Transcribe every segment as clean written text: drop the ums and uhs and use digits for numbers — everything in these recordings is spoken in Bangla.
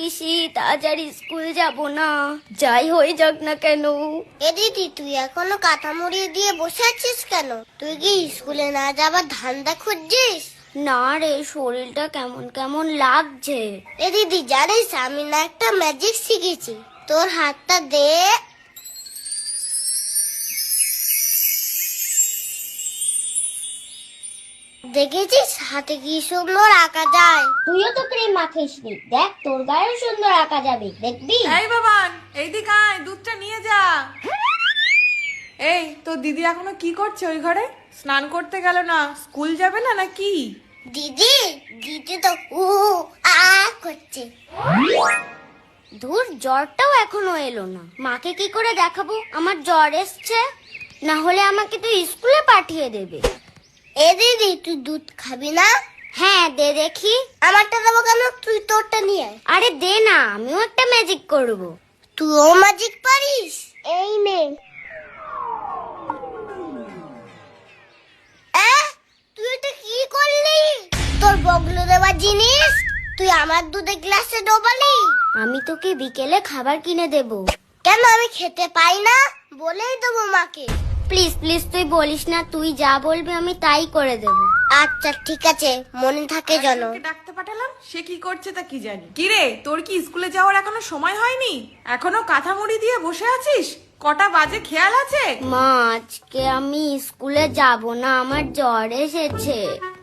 পিসি, তাড়াতাড়ি স্কুল যাব না, যাই হয়ে যাক না কেন। এ দিদি, তুই এখনো কাঁথা মুড়িয়ে দিয়ে বসে আছিস কেন? তুই কি স্কুলে না যাবার ধান্দা খুঁজছিস? না রে, শরীরটা কেমন কেমন লাগছে। এ দিদি, জানিস আমি না একটা ম্যাজিক শিখেছি। তোর হাতটা দে। দেখেছিস হাতে কি সুন্দর আঁকা যায়? তুইও তো ক্রিম মাখিসনি, দেখ তোর গায়েও সুন্দর আঁকা যাবে, দেখবি? এই বাবান, এইদিকে আয়, দুধটা নিয়ে যা। এই তোর দিদি এখনো কি করছে ওই ঘরে? স্নান করতে গেল না? স্কুল যাবে না নাকি? দিদি, দিদি তো উ আ করছে। ধুর, জ্বরটাও এখনো এলো না। মাকে কি করে দেখাবো আমার জ্বর এসছে? না হলে আমাকে তো স্কুলে পাঠিয়ে দেবে। এ দিদি, তুই দুধ খাবি না? হ্যাঁ, দে দেখি। আমারটা দেবো কেন? তুই তোরটা নিয়ে আয়। আরে দে না, আমিও একটা ম্যাজিক করব। তুইও ম্যাজিক পারিস? এই নে। তুই এটা কি করলি? তোর বগলে দেওয়া জিনিস তুই আমার দুধে গ্লাসে ডোবালি। আমি তোকে বিকেলে খাবার কিনে দেব। কেন, আমি খেতে পাই না? বলেই দেবো মাকে। প্লিজ প্লিজ, তুই বলিস না, তুই যা বলবি আমি তাই করে দেব। আচ্ছা ঠিক আছে, মনে থাকে যেন। আরেকজনকে ডাকতে পাঠালাম, সে কি করছে তা কি জানি। কি রে, তোর কি স্কুলে যাওয়ার এখনো সময় হয়নি? এখনো কাঁথা মুড়ি দিয়ে বসে আছিস? কটা বাজে খেয়াল আছে? মা, আজকে আমি স্কুলে যাব না, আমার জ্বর এসেছে।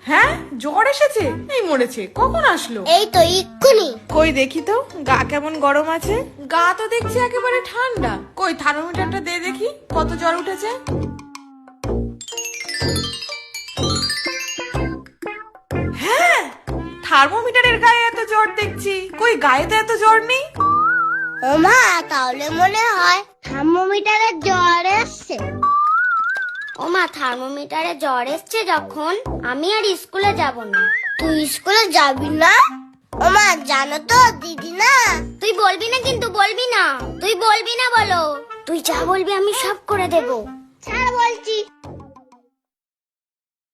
হ্যাঁ, জ্বর এসেছে? এই মরেছে, কখন আসলো? এই তো এক্ষুনি। কই দেখি তো, গা কেমন গরম আছে? গা তো দেখছি একেবারে ঠান্ডা। কই থার্মোমিটারটা দে দেখি, কত জ্বর উঠেছে। হ্যাঁ, থার্মোমিটারের গায়ে এত জ্বর দেখছি, কই গায়ে তো এত জ্বর নেই। ও মা, তাহলে মনে হয় থার্মোমিটারে জ্বর এসছে। ও মা, থার্মোমিটারে জ্বর এসছে যখন, আমি আর স্কুলে যাব না। তুই স্কুলে যাবি না? ও মা, জানো তো দিদি না। তুই বলবি না কিন্তু, বলবি না। তুই বলবি না বলো। তুই যা বলবি আমি সব করে দেব। ছাড় বলছি।